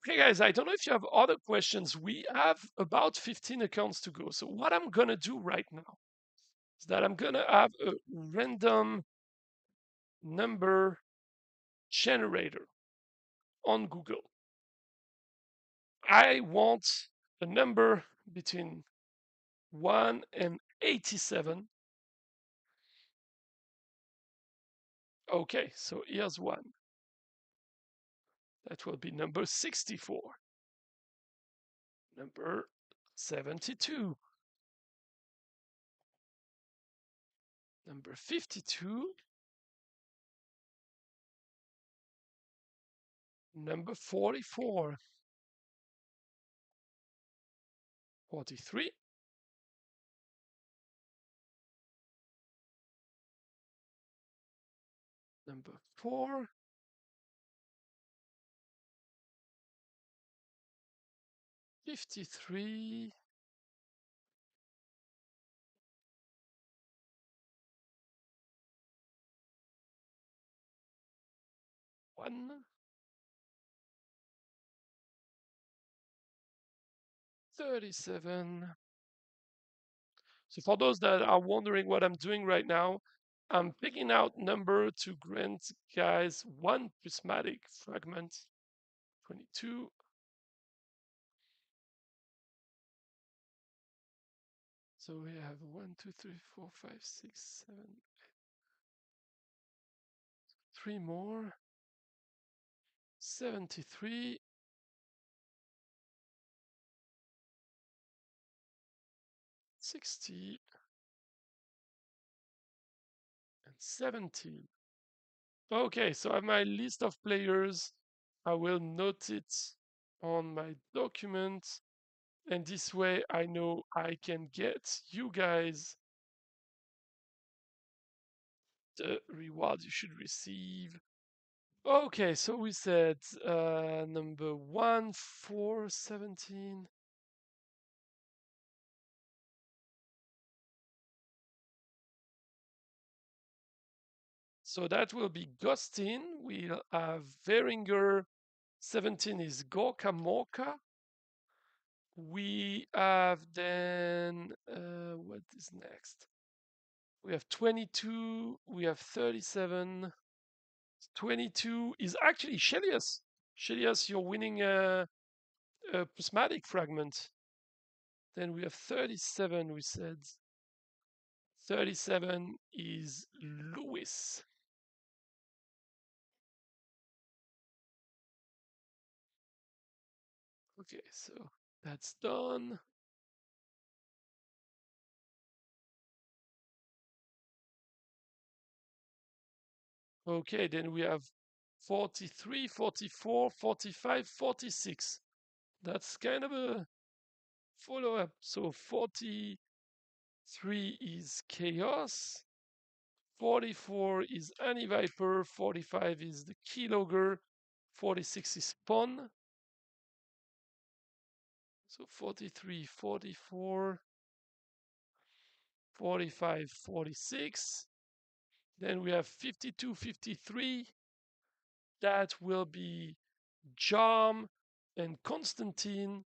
Okay, guys, I don't know if you have other questions. We have about 15 accounts to go. So what I'm gonna do right now is that I'm gonna have a random number generator on Google. I want a number between 1 and 87. Okay, so here's one. That will be number 64. Number 72. Number 52. Number 44. 43. Number 4. 53. One. 37. So for those that are wondering what I'm doing right now, I'm picking out number to grant guys one prismatic fragment. 22. So we have 1, 2, 3, 4, 5, 6, 7, 3 more. 73. 60. And 17. Okay, so I have my list of players. I will note it on my document. And this way I know I can get you guys the reward you should receive. Okay, so we said number 1, 4, 17. So that will be Ghostin. We'll have Væringr. 17 is Gorka Morka. We have then, what is next? We have 22, we have 37. 22 is actually Shelius. Shelius, you're winning a prismatic fragment. Then we have 37, we said. 37 is Lewis. Okay, so that's done. Okay, then we have 43, 44, 45, 46. That's kind of a follow-up. So 43 is Chaos, 44 is Annie Viper, 45 is the Keylogger, 46 is Spawn. So 43, 44, 45, 46. Then we have 52, 53. That will be Jam and Constantine.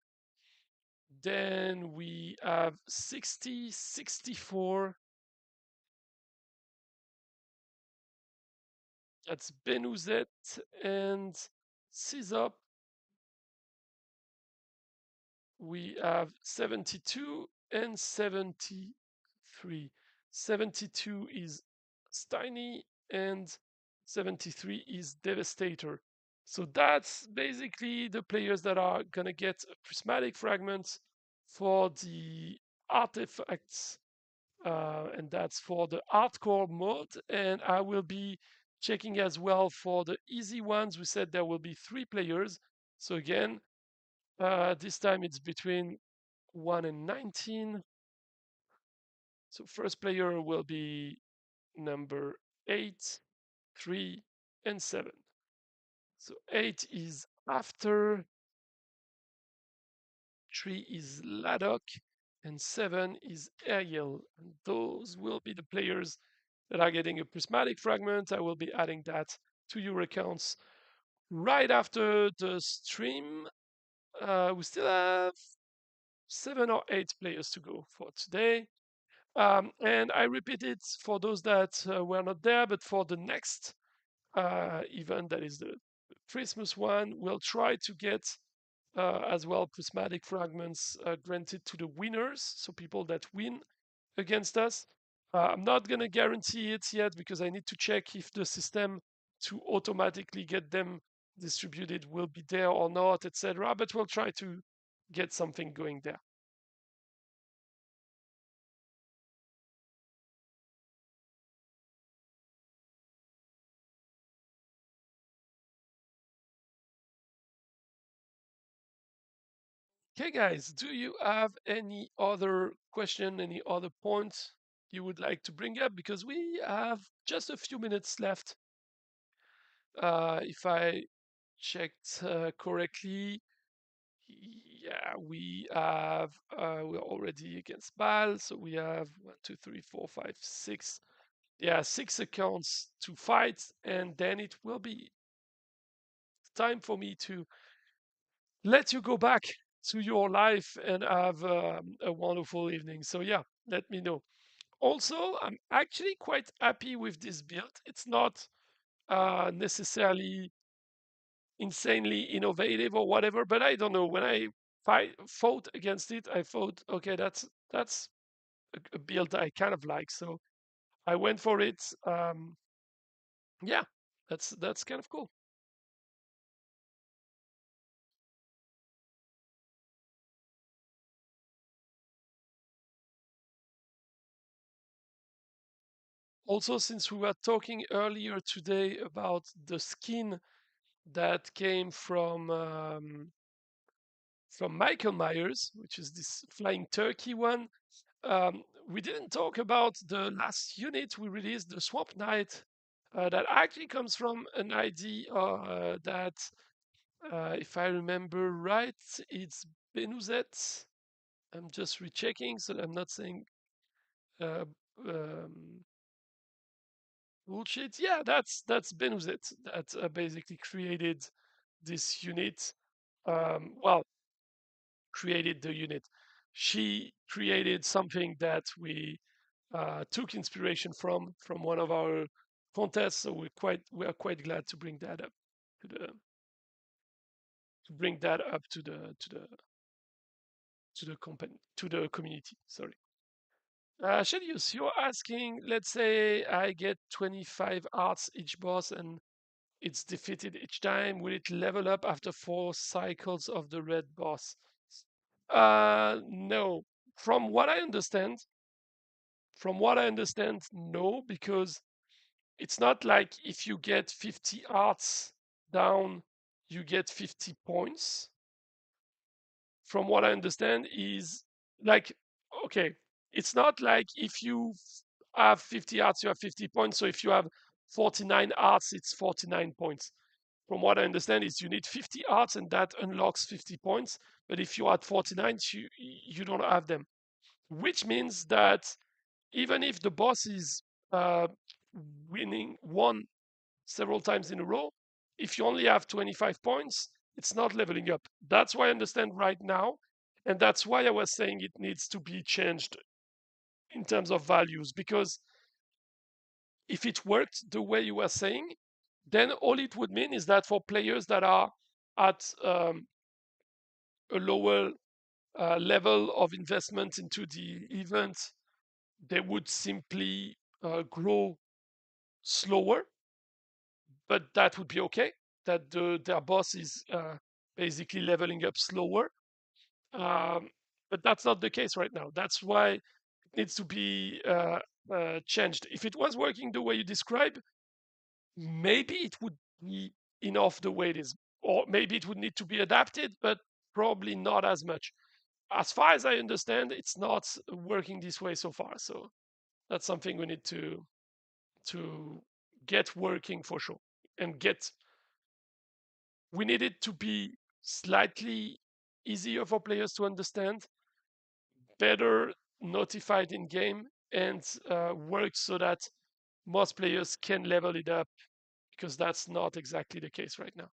Then we have 60, 64. That's Benuzet and Sizop. We have 72 and 73. 72 is Steiny and 73 is Devastator. So that's basically the players that are going to get a prismatic fragment for the artifacts. And that's for the hardcore mode. And I will be checking as well for the easy ones. We said there will be 3 players. So again, this time it's between 1 and 19. So first player will be number 8, 3, and 7. So 8 is After, 3 is Ladok, and 7 is Ariel. And those will be the players that are getting a prismatic fragment. I will be adding that to your accounts right after the stream. We still have 7 or 8 players to go for today. And I repeat it for those that were not there, but for the next event, that is the Christmas one, we'll try to get as well prismatic fragments granted to the winners, so people that win against us. I'm not going to guarantee it yet because I need to check if the system to automatically get them distributed will be there or not, etc. But we'll try to get something going there. Okay, guys, do you have any other question, any other points you would like to bring up? Because we have just a few minutes left. If I checked correctly, yeah, we're already against Bal, so we have 1, 2, 3, 4, 5, 6. Yeah, 6 accounts to fight, and then it will be time for me to let you go back to your life and have a wonderful evening. So yeah, let me know. Also, I'm actually quite happy with this build. It's not necessarily insanely innovative or whatever, but I don't know. When I fought against it, I thought, okay, that's a build I kind of like. So I went for it. Yeah, that's kind of cool. Also, since we were talking earlier today about the skin that came from Mykill Myerz, which is this flying turkey one. We didn't talk about the last unit we released, the Swamp Knight, that actually comes from an ID that, if I remember right, it's Benuzet. I'm just rechecking, so I'm not saying uh, um, bullshit. Yeah, that's Benuzet that basically created this unit. Well, created the unit. She created something that we took inspiration from one of our contests. So we are quite glad to bring that up to the to the company to the community. Sorry. Shadius, you're asking, let's say I get 25 arts each boss and it's defeated each time. Will it level up after 4 cycles of the red boss? No. From what I understand, no, because it's not like if you get 50 arts down, you get 50 points. From what I understand, is like, okay, it's not like if you have 50 arts, you have 50 points. So if you have 49 arts, it's 49 points. From what I understand, is you need 50 arts and that unlocks 50 points. But if you are at 49, you don't have them, which means that even if the boss is uh, won several times in a row, if you only have 25 points, it's not leveling up. That's why I understand right now. And that's why I was saying it needs to be changed in terms of values. Because if it worked the way you were saying, then all it would mean is that for players that are at a lower level of investment into the event, they would simply grow slower, but that would be okay. That their boss is basically leveling up slower. Um, but that's not the case right now. That's why it needs to be changed. If it was working the way you describe, maybe it would be enough the way it is, or maybe it would need to be adapted, but probably not as much. As far as I understand, it's not working this way so far. So that's something we need to get working for sure, and get we need it to be slightly easier for players to understand, better notified in game, and work so that most players can level it up, because that's not exactly the case right now.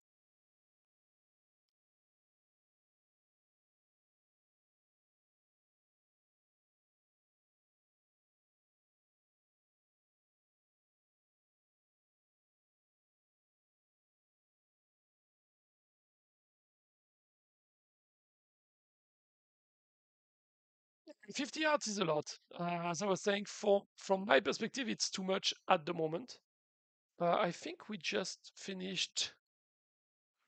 And 50 yards is a lot. As I was saying, from my perspective, it's too much at the moment. I think we just finished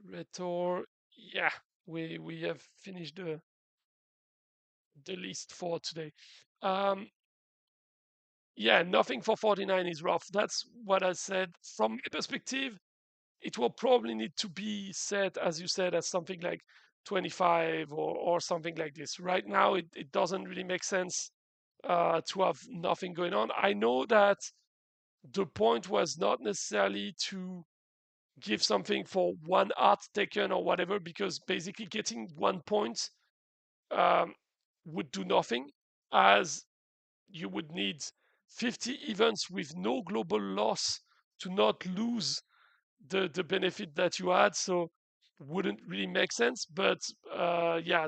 Rhetor. Yeah, we have finished the list for today. Um, yeah, nothing for 49 is rough. That's what I said. From my perspective, it will probably need to be set, as you said, as something like 25 or something like this. Right now, it doesn't really make sense to have nothing going on. I know that the point was not necessarily to give something for one art taken or whatever, because basically getting 1 point um, would do nothing, as you would need 50 events with no global loss to not lose the benefit that you had. So wouldn't really make sense. But yeah,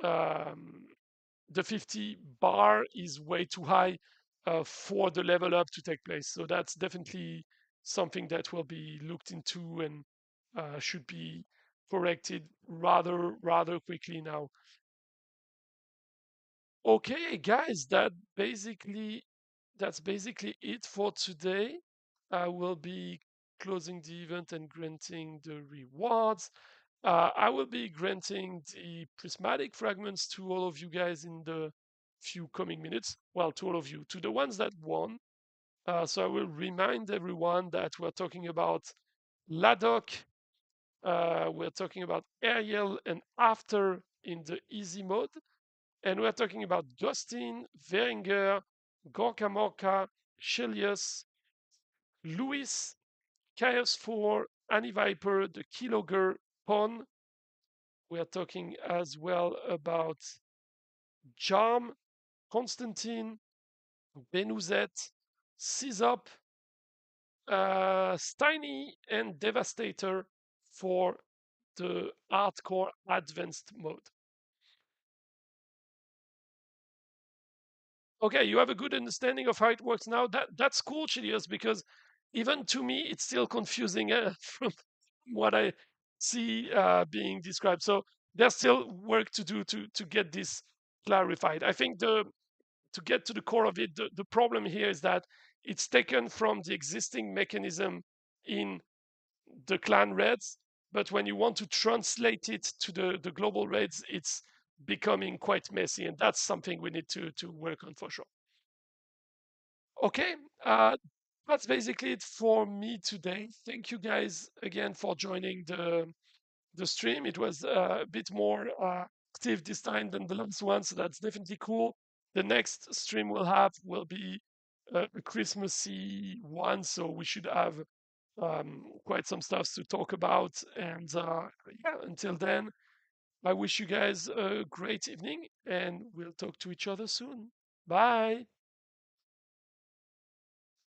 um, the 50 bar is way too high for the level up to take place. So that's definitely something that will be looked into, and should be corrected rather quickly now. Okay, guys, that's basically it for today. I will be closing the event and granting the rewards. I will be granting the prismatic fragments to all of you guys in the few coming minutes. Well, to all of you, to the ones that won. So I will remind everyone that we're talking about Ladok, we're talking about Ariel and After in the easy mode. And we're talking about Ghostin, Væringr, Gorka Morka, Shelius, Louis, Chaos 4, Annie Viper, the Keylogger, Pon. We're talking as well about Jarm, Constantine, Benuzet, Sizop, Steiny, and Devastator for the hardcore advanced mode. Okay, you have a good understanding of how it works now. That's cool, Chilios, because even to me, it's still confusing from what I see being described. So there's still work to do to get this clarified. I think to get to the core of it, the problem here is that it's taken from the existing mechanism in the clan raids, but when you want to translate it to the global raids, it's becoming quite messy, and that's something we need to work on for sure. Okay. that's basically it for me today. Thank you guys again for joining the stream. It was a bit more active this time than the last one, so that's definitely cool. The next stream we'll have will be a Christmassy one, so we should have quite some stuff to talk about. And yeah, until then, I wish you guys a great evening, and we'll talk to each other soon. Bye.